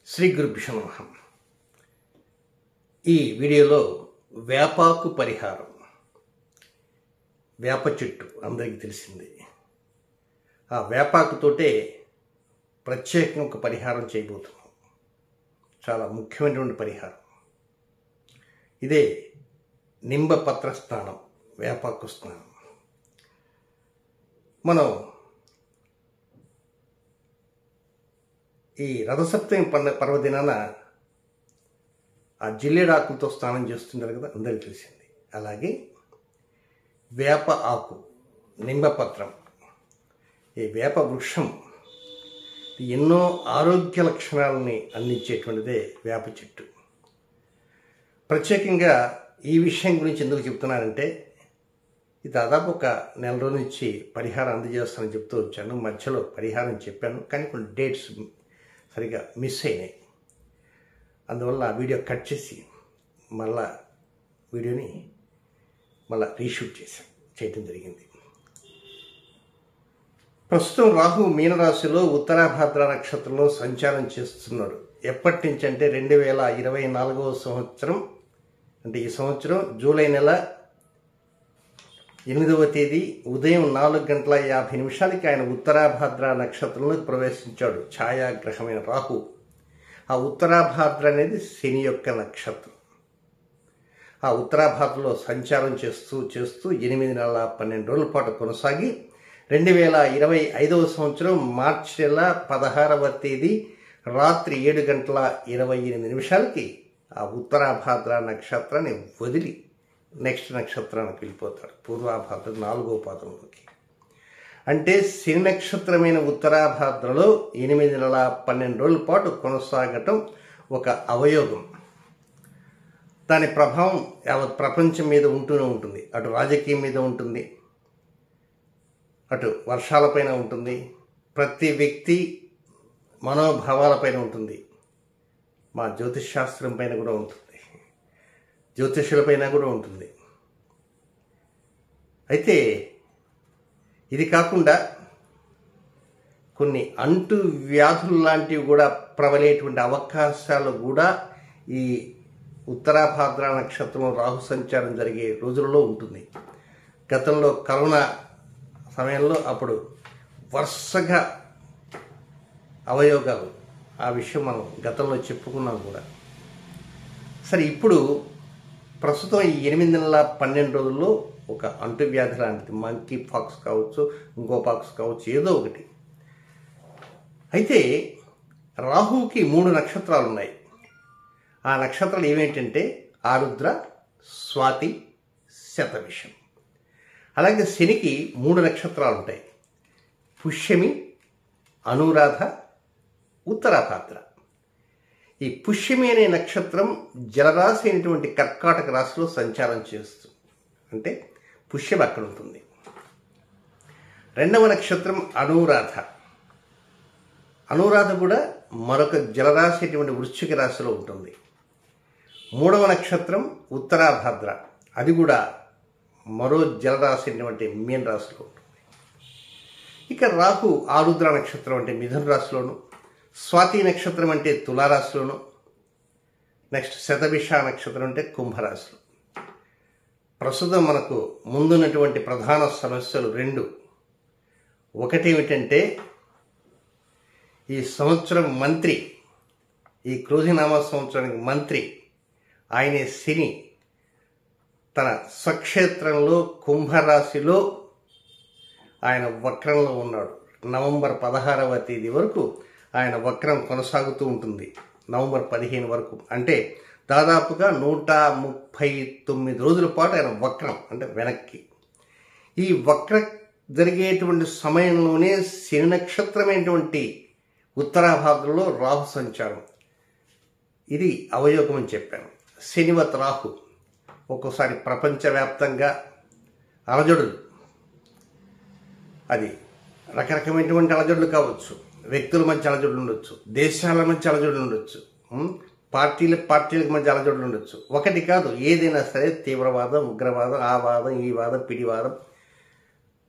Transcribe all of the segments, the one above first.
శ్రీ గురుభ్యో నమః. ఈ వీడియోలో వేపాకు పరిహారం, వేప చెట్టు అందరికీ తెలిసింది. ఆ వేపాకుతోటే ప్రత్యేకంగా ఒక పరిహారం చేయబోతున్నాం. చాలా ముఖ్యమైనటువంటి పరిహారం ఇదే. నింబపత్ర స్నానం, వేపాకు స్నానం. మనం ఈ రథసప్తమి పర్వదినాన ఆ జిల్లేడాకులతో స్నానం చేస్తుంటారు కదా, అందరికీ తెలిసింది. అలాగే వేప ఆకు, నింబపత్రం, ఈ వేప వృక్షం ఎన్నో ఆరోగ్య లక్షణాలని అందించేటువంటిదే వేప చెట్టు. ప్రత్యేకంగా ఈ విషయం గురించి ఎందుకు చెప్తున్నానంటే, ఇది దాదాపు ఒక నెల రోజుల నుంచి పరిహారం అందజేస్తానని చెప్తూ వచ్చాను. మధ్యలో పరిహారం చెప్పాను, కానీ కొన్ని డేట్స్ సరిగా మిస్ అయినాయి. అందువల్ల ఆ వీడియో కట్ చేసి మళ్ళా వీడియోని రీషూట్ చేయటం జరిగింది. ప్రస్తుతం రాహు మీనరాశిలో ఉత్తరాభాద్ర నక్షత్రంలో సంచారం చేస్తున్నాడు. ఎప్పటి నుంచి అంటే 2024వ సంవత్సరం, అంటే ఈ సంవత్సరం జూలై నెల 8వ తేదీ ఉదయం 4:50 ఆయన ఉత్తరాభాద్ర నక్షత్రంలోకి ప్రవేశించాడు. ఛాయాగ్రహమైన రాహు. ఆ ఉత్తరాభాద్ర అనేది శని యొక్క నక్షత్రం. ఆ ఉత్తరాభాద్రలో సంచారం చేస్తూ 8 నెలల 12 రోజుల పాటు కొనసాగి 2025వ సంవత్సరం మార్చి నెల 16వ తేదీ రాత్రి 7:28 ఆ ఉత్తరాభాద్ర నక్షత్రాన్ని వదిలి నెక్స్ట్ నక్షత్రానికి వెళ్ళిపోతాడు, పూర్వాభాద్ర 4వ పాదంలోకి. అంటే శని నక్షత్రమైన ఉత్తరాభాద్రలో 8 నెలల 12 రోజుల పాటు కొనసాగటం ఒక అవయోగం. దాని ప్రభావం యావత్ ప్రపంచం మీద ఉంటూనే ఉంటుంది. అటు రాజకీయం మీద ఉంటుంది, అటు వర్షాలపైన ఉంటుంది, ప్రతి వ్యక్తి మనోభావాలపైన ఉంటుంది, మా జ్యోతిష్ శాస్త్రం పైన కూడా ఉంటుంది, జ్యోతిషులపైన కూడా ఉంటుంది. అయితే ఇది కాకుండా కొన్ని అంటు వ్యాధులు లాంటివి కూడా ప్రబలేటువంటి అవకాశాలు కూడా ఈ ఉత్తరాభాద్ర నక్షత్రం రాహు సంచారం జరిగే రోజులలో ఉంటుంది. గతంలో కరోనా సమయంలో అప్పుడు వరుసగా అవయోగాలు, ఆ విషయం మనం గతంలో చెప్పుకున్నాం కూడా. సరే, ఇప్పుడు ప్రస్తుతం ఈ 8 నెలల 12 రోజుల్లో ఒక అంటువ్యాధి లాంటిది, మంకీ పాక్స్ కావచ్చు, ఇంకో పాక్స్ కావచ్చు, ఏదో ఒకటి. అయితే రాహువుకి 3 నక్షత్రాలు ఉన్నాయి. ఆ నక్షత్రాలు ఏమేంటంటే ఆరుద్ర, స్వాతి, శతభిషం. అలాగే శనికి 3 నక్షత్రాలు ఉంటాయి: పుష్యమి, అనురాధ, ఉత్తరాభాద్ర. ఈ పుష్యమి అనే నక్షత్రం జలరాశి అయినటువంటి కర్కాటక రాశిలో సంచారం చేస్తుంది. అంటే పుష్యం అక్కడ ఉంటుంది. 2వ నక్షత్రం అనురాధ. అనురాధ కూడా మరొక జలరాశి అయినటువంటి వృశ్చిక రాశిలో ఉంటుంది. 3వ నక్షత్రం ఉత్తరాభాద్ర, అది కూడా మరో జలరాశి అయినటువంటి మీన రాశిలో ఉంటుంది. ఇక రాహు ఆరుద్ర నక్షత్రం అంటే మిథున రాశిలోను, స్వాతి నక్షత్రం అంటే తులారాశిలోను, నెక్స్ట్ శతభిష నక్షత్రం అంటే కుంభరాశిలో. ప్రస్తుతం మనకు ముందున్నటువంటి ప్రధాన సమస్యలు 2. ఒకటి ఏమిటంటే, ఈ సంవత్సరం మంత్రి, ఈ క్రోధినామ సంవత్సరానికి మంత్రి ఆయనే శని తన స్వక్షేత్రంలో కుంభరాశిలో ఆయన వక్రంలో ఉన్నాడు. నవంబర్ 16వ తేదీ వరకు ఆయన వక్రం కొనసాగుతూ ఉంటుంది. నవంబర్ 15 వరకు, అంటే దాదాపుగా 139 రోజుల పాటు ఆయన వక్రం, అంటే వెనక్కి. ఈ వక్ర జరిగేటువంటి సమయంలోనే శని నక్షత్రమైనటువంటి ఉత్తరాభాద్రలో రాహు సంచారం. ఇది అవయోగం అని చెప్పాను. శనివత్ రాహు ఒక్కోసారి ప్రపంచవ్యాప్తంగా అలజడులు, అది రకరకమైనటువంటి అలజడులు కావచ్చు, వ్యక్తుల మధ్య అలజడులు ఉండొచ్చు, దేశాల మధ్య అలజడులు ఉండొచ్చు, పార్టీలకు మధ్య అలజడులు ఉండొచ్చు. ఒకటి కాదు, ఏదైనా సరే తీవ్రవాదం, ఉగ్రవాదం, ఆ వాదం, ఈ వాదం, పిడివాదం,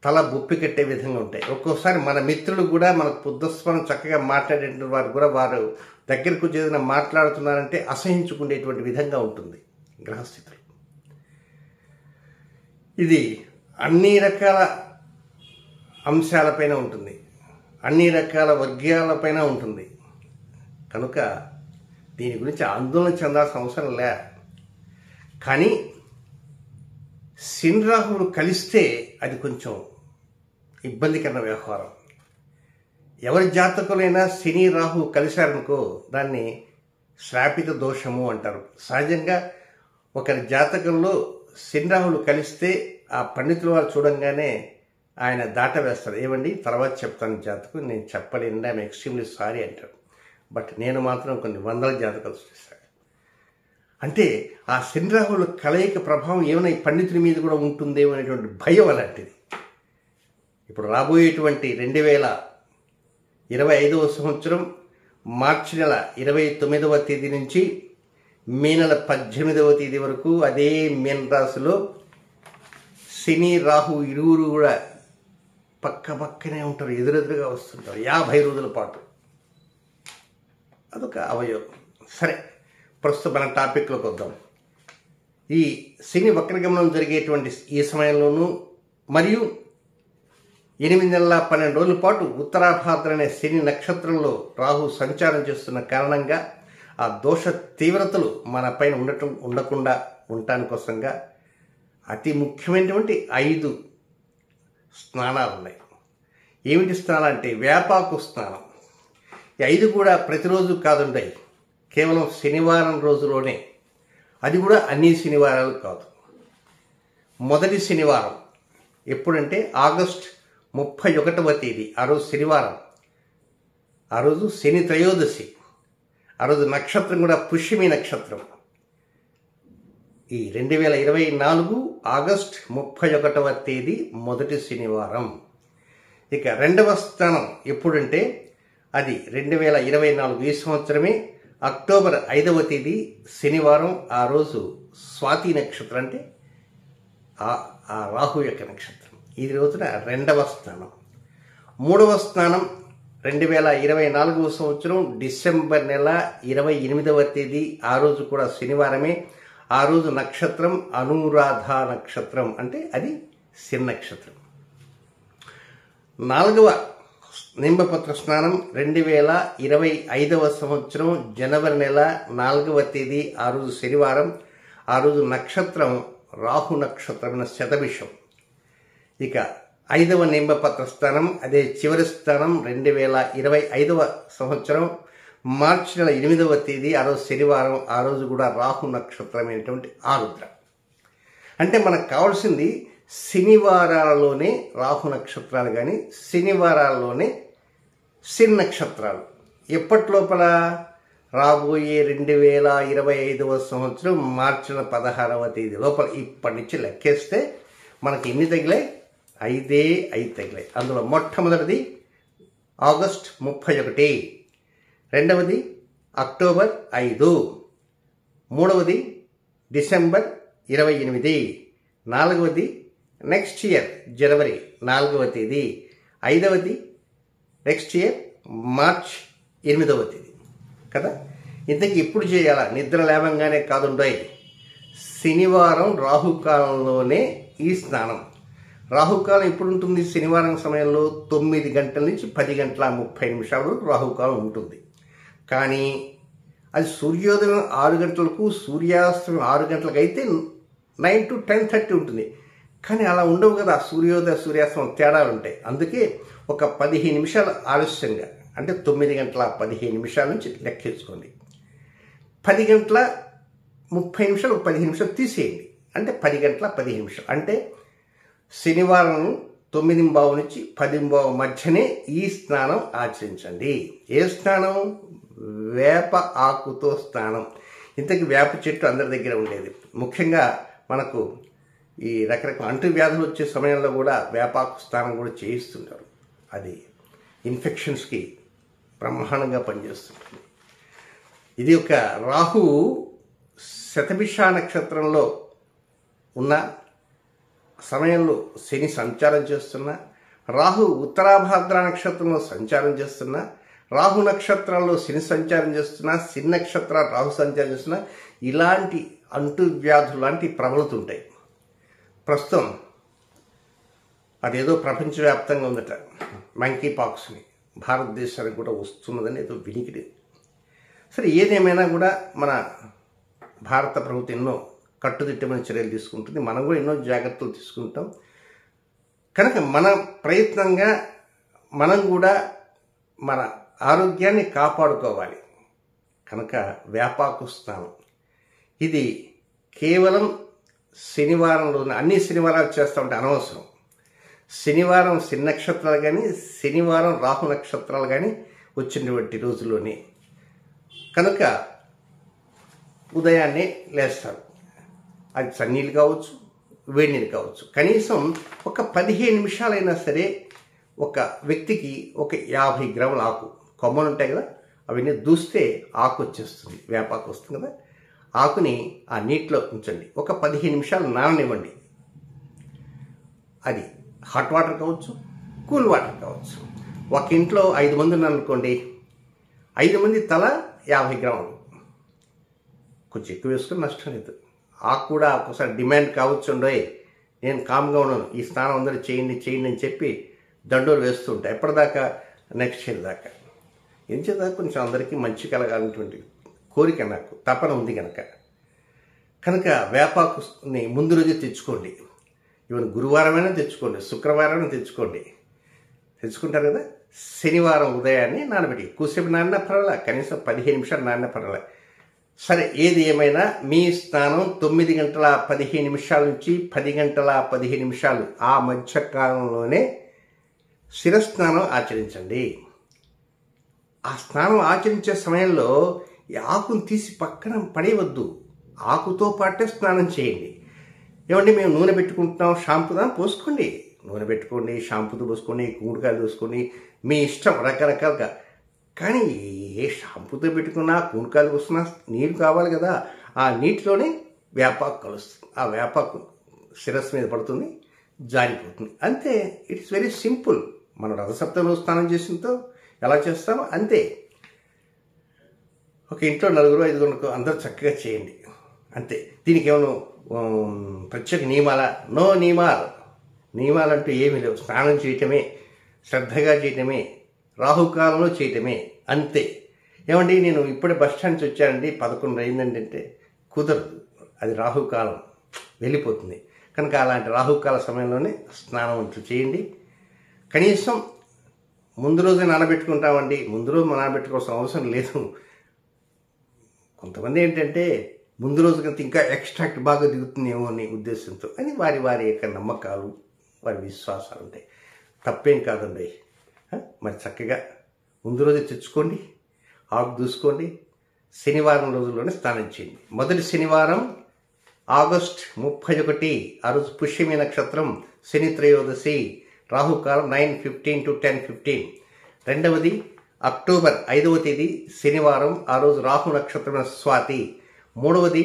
తల బొప్పి కట్టే విధంగా ఉంటాయి. ఒక్కోసారి మన మిత్రులు కూడా మనకు పొద్దుస్మరం చక్కగా మాట్లాడేటువంటి వారు కూడా వారు దగ్గరకు చేసిన మాట్లాడుతున్నారంటే అసహించుకునేటువంటి విధంగా ఉంటుంది గ్రహస్థితులు. ఇది అన్ని రకాల అంశాలపైన ఉంటుంది, అన్ని రకాల వర్గాలపైన ఉంటుంది. కనుక దీని గురించి ఆందోళన చెందాల్సిన అవసరం లే. కానీ శని రాహువులు కలిస్తే అది కొంచెం ఇబ్బందికరమైన వ్యవహారం. ఎవరి జాతకులైనా శని రాహు కలిశారనుకో దాన్ని శ్రాపిత దోషము అంటారు. సహజంగా ఒకరి జాతకంలో శని రాహువులు కలిస్తే ఆ పండితుల వారు చూడంగానే ఆయన దాట వేస్తారు. ఏమండి తర్వాత చెప్తాను జాతకం, నేను చెప్పలేను, ఐఎమ్ ఎక్స్ట్రీమ్లీ సారీ అంటారు. బట్ నేను మాత్రం కొన్ని వందల జాతకాలు చూశాను. అంటే ఆ శని రాహువుల కలయిక ప్రభావం ఏమైనా ఈ పండితుల మీద కూడా ఉంటుందేమో అనేటువంటి భయం అలాంటిది. ఇప్పుడు రాబోయేటువంటి 2025వ సంవత్సరం మార్చి నెల 29వ తేదీ నుంచి మే నెల 18వ తేదీ వరకు అదే మీన రాశిలో శని రాహు ఇరువురు కూడా పక్క పక్కనే ఉంటారు, ఎదురెదురుగా వస్తుంటారు 50 రోజుల పాటు. అదొక అవయోగం. సరే, ప్రస్తుతం మన టాపిక్లోకి వద్దాం. ఈ శని వక్రగమనం జరిగేటువంటి ఈ సమయంలోనూ మరియు 8 నెలల 12 రోజుల పాటు ఉత్తరాభాద్ర అనే శని నక్షత్రంలో రాహు సంచారం చేస్తున్న కారణంగా ఆ దోష తీవ్రతలు మన పైన ఉండకుండా ఉండటాని కోసంగా అతి ముఖ్యమైనటువంటి 5 స్నానాలు ఉన్నాయి. ఏమిటి స్నానాలు అంటే వేపాకు స్నానం. ఈ 5 కూడా ప్రతిరోజు కాదుంటాయి, కేవలం శనివారం రోజులోనే. అది కూడా అన్ని శనివారాలు కాదు. మొదటి శనివారం ఎప్పుడంటే ఆగస్ట్ 31వ తేదీ, ఆ రోజు శనివారం, ఆ రోజు శని త్రయోదశి, ఆ రోజు నక్షత్రం కూడా పుష్యమి నక్షత్రం. ఈ 2024 ఆగస్ట్ 31వ తేదీ మొదటి శనివారం. ఇక రెండవ స్థానం ఎప్పుడంటే అది 2024 ఈ సంవత్సరమే అక్టోబర్ 5వ తేదీ శనివారం, ఆ రోజు స్వాతి నక్షత్రం, అంటే ఆ రాహు యొక్క నక్షత్రం. ఈ రోజున రెండవ స్థానం. మూడవ స్థానం 2024వ సంవత్సరం డిసెంబర్ నెల 28వ తేదీ, ఆ రోజు కూడా శనివారమే, ఆ రోజు నక్షత్రం అనురాధ నక్షత్రం, అంటే అది శని నక్షత్రం. నాలుగవ నింబపత్ర స్నానం 2025వ సంవత్సరం జనవరి నెల 4వ తేదీ, ఆ రోజు శనివారం, ఆ రోజు నక్షత్రం రాహు నక్షత్రమైన శతభిషం. ఇక 5వ నింబపత్ర స్థానం, అదే చివరి స్థానం 2025వ సంవత్సరం మార్చి నెల 8వ తేదీ, ఆ రోజు శనివారం, ఆ రోజు కూడా రాహు నక్షత్రమైనటువంటి ఆరుద్ర. అంటే మనకు కావాల్సింది శనివారాలలోనే రాహు నక్షత్రాలు కానీ శనివారాల్లోనే శని నక్షత్రాలు. ఎప్పటిలోపల రాబోయే 2025వ సంవత్సరం మార్చి 16వ తేదీ లోపల. ఇప్పటి నుంచి లెక్కేస్తే మనకి ఎన్ని తగిలాయి? 5 తగిలాయి. అందులో మొట్టమొదటిది ఆగస్ట్ 31, రెండవది అక్టోబర్ 5, మూడవది డిసెంబర్ 28, నాలుగవది నెక్స్ట్ ఇయర్ జనవరి 4వ తేదీ, 5వది నెక్స్ట్ ఇయర్ మార్చ్ 8వ తేదీ కదా. ఇంతకీ ఎప్పుడు చేయాలా? నిద్ర లేవంగానే కాదుండాయి. శనివారం రాహుకాలంలోనే ఈ స్నానం. రాహుకాలం ఎప్పుడు ఉంటుంది? శనివారం సమయంలో 9 గంటల నుంచి 10 గంటల 30 నిమిషాల వరకు రాహుకాలం ఉంటుంది. కానీ అది సూర్యోదయం 6 గంటలకు, సూర్యాస్తమయం 6 గంటలకు అయితే 9 to 10:30 ఉంటుంది. కానీ అలా ఉండవు కదా, సూర్యోదయ సూర్యాస్తమయం తేడాలు ఉంటాయి. అందుకే ఒక 15 నిమిషాలు ఆలస్యంగా, అంటే 9 గంటల 15 నిమిషాల నుంచి లెక్కించుకోండి. 10 గంటల 30 నిమిషాలు, 15 నిమిషాలు తీసేయండి, అంటే 10 గంటల 15 నిమిషాలు. అంటే శనివారం 9:15 నుంచి 10:15 మధ్యనే ఈ స్నానం ఆచరించండి. ఏ స్నానం? వేప ఆకుతో స్నానం. ఇంతకీ వేప చెట్టు అందరి దగ్గర ఉండేది. ముఖ్యంగా మనకు ఈ రకరకాల అంటు వ్యాధులు వచ్చే సమయంలో కూడా వేపాకు స్నానం కూడా చేయిస్తుంటారు. అది ఇన్ఫెక్షన్స్కి బ్రహ్మాండంగా పనిచేస్తుంటుంది. ఇది ఒక రాహు శతభిష నక్షత్రంలో ఉన్న సమయంలో శని సంచారం చేస్తున్నా, రాహు ఉత్తరాభాద్ర నక్షత్రంలో సంచారం చేస్తున్నా, రాహు నక్షత్రాల్లో శని సంచారం చేస్తున్నా, శని నక్షత్రాలు రాహు సంచారం చేస్తున్నా ఇలాంటి అంటువ్యాధులు లాంటి ప్రబలుతుంటాయి. ప్రస్తుతం అదేదో ప్రపంచవ్యాప్తంగా ఉందట, మంకీ పాక్స్ని, భారతదేశానికి కూడా వస్తున్నదని ఏదో వినికిడి. సరే, ఏదేమైనా కూడా మన భారత ప్రభుత్వం ఎన్నో కట్టుదిట్టమైన చర్యలు తీసుకుంటుంది, మనం కూడా ఎన్నో జాగ్రత్తలు తీసుకుంటాం. కనుక మన ప్రయత్నంగా మనం కూడా మన ఆరోగ్యాన్ని కాపాడుకోవాలి. కనుక వేపాకు స్నానం ఇది కేవలం శనివారం రోజున, అన్ని శనివారాలు చేస్తూ ఉంటే అనవసరం. శనివారం శని నక్షత్రాలు కానీ, శనివారం రాహు నక్షత్రాలు కానీ వచ్చినటువంటి రోజుల్లోనే. కనుక ఉదయాన్నే లేస్తారు, అది చన్నీళ్ళు కావచ్చు, వేడి నీళ్ళు కావచ్చు. కనీసం ఒక 15 నిమిషాలైనా సరే ఒక వ్యక్తికి ఒక 50 గ్రాముల ఆకు, కొమ్మలు ఉంటాయి కదా, అవన్నీ దూస్తే ఆకు వచ్చేస్తుంది, వేపాకు వస్తుంది కదా. ఆకుని ఆ నీటిలో ఉంచండి, ఒక 15 నిమిషాలు నాననివ్వండి. అది హాట్ వాటర్ కావచ్చు, కూల్ వాటర్ కావచ్చు. ఒక ఇంట్లో 5 మంది ఉన్నారనుకోండి, 5 మంది తల 50 గ్రాములు, కొంచెం ఎక్కువ వేసుకుని నష్టం లేదు. ఆకు కూడా ఒకసారి డిమాండ్ కావచ్చు, ఉండోయ్ నేను కామ్గా ఉన్నాను, ఈ స్నానం అందరూ చేయండి చేయండి అని చెప్పి దండోలు వేస్తూ ఉంటాయి. ఎప్పటిదాకా? నెక్స్ట్ ఇయర్ దాకా. ఏం చేద్దాం, కొంచెం అందరికీ మంచి కలగాలనేటువంటి కోరిక, నాకు తపన ఉంది కనుక వేపాకుని ముందు రోజు తెచ్చుకోండి. ఈవెన్ గురువారమైనా తెచ్చుకోండి, శుక్రవారమైనా తెచ్చుకుంటారు కదా. శనివారం ఉదయాన్నే నానబెట్టి, ఎక్కువసేపు నాన్న పర్వాలే, కనీసం 15 నిమిషాలు నాన్న పర్వాలే. సరే, ఏది ఏమైనా మీ స్నానం 9 గంటల 15 నిమిషాల నుంచి 10 గంటల 15 నిమిషాలు ఆ మధ్య కాలంలోనే శిరస్నానం ఆచరించండి. ఆ స్నానం ఆచరించే సమయంలో ఈ ఆకును తీసి పక్కన పడేయవద్దు, ఆకుతో పాటే స్నానం చేయండి. ఏమండి మేము నూనె పెట్టుకుంటున్నాం, షాంపూదా పోసుకోండి, నూనె పెట్టుకోండి, షాంపూతో పోసుకోండి, కుంకుడుకాయలు పోసుకోండి, మీ ఇష్టం రకరకాలుగా. కానీ ఏ షాంపూతో పెట్టుకున్నా, కుంకుడుకాయలు పోసుకున్నా నీరు కావాలి కదా. ఆ నీటిలోనే వేపాకు కలుస్తుంది, ఆ వేపాకు శిరస్సు మీద పడుతుంది, జారిపోతుంది, అంతే. It's very simple. మనం రథసప్తంలో స్నానం చేసినతో ఎలా చేస్తామో అంతే. ఒక ఇంట్లో 4-5 అందరూ చక్కగా చేయండి, అంతే. దీనికి ఏమైనా ప్రత్యేక నియమాల? నో నియమాలంటూ ఏమీ లేవు. స్నానం చేయటమే, శ్రద్ధగా చేయటమే, రాహుకాలంలో చేయటమే, అంతే. ఏమండి నేను ఇప్పుడే బస్ స్టాండ్ నుంచి వచ్చానండి, 11 అయిందండి అంటే కుదరదు, అది రాహుకాలం వెళ్ళిపోతుంది. కనుక అలాంటి రాహుకాల సమయంలోనే స్నానం అంటూ చేయండి. కనీసం ముందు రోజే నానబెట్టుకుంటామండి, ముందు రోజు నానబెట్టుకోవాల్సిన అవసరం లేదు. కొంతమంది ఏంటంటే ముందు రోజు కంటే ఇంకా ఎక్స్ట్రాక్ట్ బాగా దిగుతుందేమో అనే ఉద్దేశంతో, అని వారి యొక్క నమ్మకాలు, వారి విశ్వాసాలు ఉంటాయి. తప్పేం కాదండి. మరి చక్కగా ముందు రోజే తెచ్చుకోండి, ఆకు దూసుకోండి, శనివారం రోజుల్లోనే స్నానం చేయండి. మొదటి శనివారం ఆగస్ట్ 31, ఆ రోజు పుష్యమి నక్షత్రం, శని త్రయోదశి, రాహుకాలం 9:15 to 10:15. రెండవది అక్టోబర్ 5వ తేదీ శనివారం, ఆ రోజు రాహు నక్షత్రం స్వాతి. మూడవది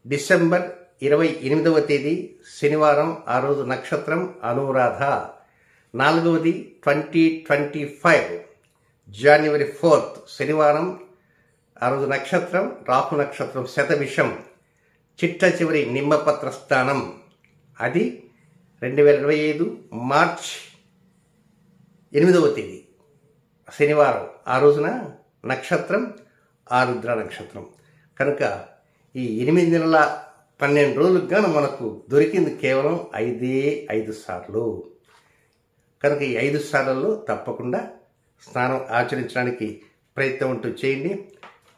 డిసెంబర్ 28వ తేదీ శనివారం, ఆ రోజు నక్షత్రం అనురాధ. నాలుగవది 2025 జనవరి 4th శనివారం, ఆ రోజు నక్షత్రం రాహు నక్షత్రం శతభిషం. చిట్ట చివరి నిమ్మపత్ర స్థానం, అది 2025 మార్చ్ 8వ తేదీ శనివారం, ఆ రోజున నక్షత్రం ఆరుద్ర నక్షత్రం. కనుక ఈ 8 నెలల 12 రోజులకు గాను మనకు దొరికింది కేవలం 5 సార్లు. కనుక ఈ 5 సార్లలో తప్పకుండా స్నానం ఆచరించడానికి ప్రయత్నం అంటూ చేయండి.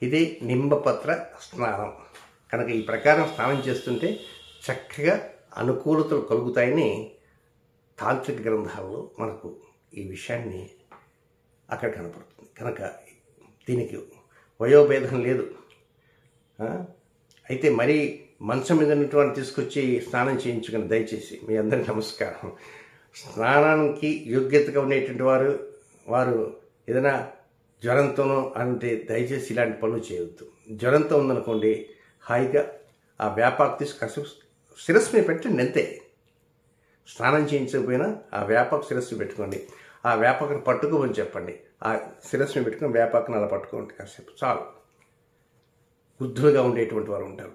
ఇది నిమ్మపత్ర స్నానం. కనుక ఈ ప్రకారం స్నానం చేస్తుంటే చక్కగా అనుకూలతలు కలుగుతాయని తాంత్రిక గ్రంథాల్లో మనకు ఈ విషయాన్ని అక్కడ కనపడుతుంది. కనుక దీనికి వయోభేదం లేదు. అయితే మరీ మంచం మీద ఉన్నటువంటి తీసుకొచ్చి స్నానం చేయించుకుని దయచేసి మీ అందరికీ నమస్కారం. స్నానానికి యోగ్యతగా ఉండేటువంటి వారు ఏదైనా జ్వరంతోనో అంటే దయచేసి ఇలాంటి పనులు చేయవద్దు. జ్వరంతో ఉందనుకోండి, హాయిగా ఆ వేపాకు తీసి కాసేపు శిరస్సు మీద పెట్టండి, అంతే. స్నానం చేయించకపోయినా ఆ వేపాకు శిరస్సు పెట్టుకోండి. ఆ వేపాకును పట్టుకోమని చెప్పండి. ఆ శిరస్సుని పెట్టుకుని వేపాకును అలా పట్టుకోండి కాసేపు చాలు. వృద్ధులుగా ఉండేటువంటి వారు ఉంటారు.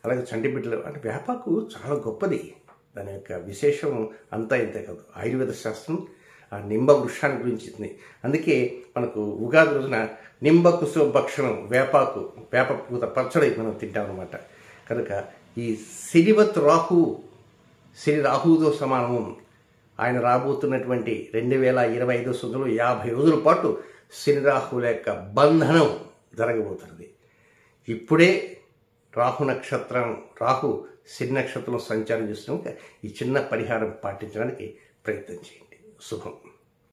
అలాగే చంటి బిడ్డలు అంటే వేపాకు చాలా గొప్పది. దాని యొక్క విశేషం అంతా ఇంతే కాదు. ఆయుర్వేద శాస్త్రం ఆ నింబ వృక్షాన్ని గురించింది. అందుకే మనకు ఉగాది రోజున నింబ కుసుమ భక్షణం వేపాకు వేప పూత పచ్చడి మనం తింటాం అనమాట. కనుక ఈ శనివత్ రాహు శని రాహుతో సమానము. ఆయన రాబోతున్నటువంటి 2025 సంవత్సరంలో 50 రోజుల పాటు శని రాహుల యొక్క బంధనం జరగబోతున్నది. ఇప్పుడే రాహు శని నక్షత్రం సంచారం చేస్తున్నాక ఈ చిన్న పరిహారం పాటించడానికి ప్రయత్నం చేయండి. శుభం.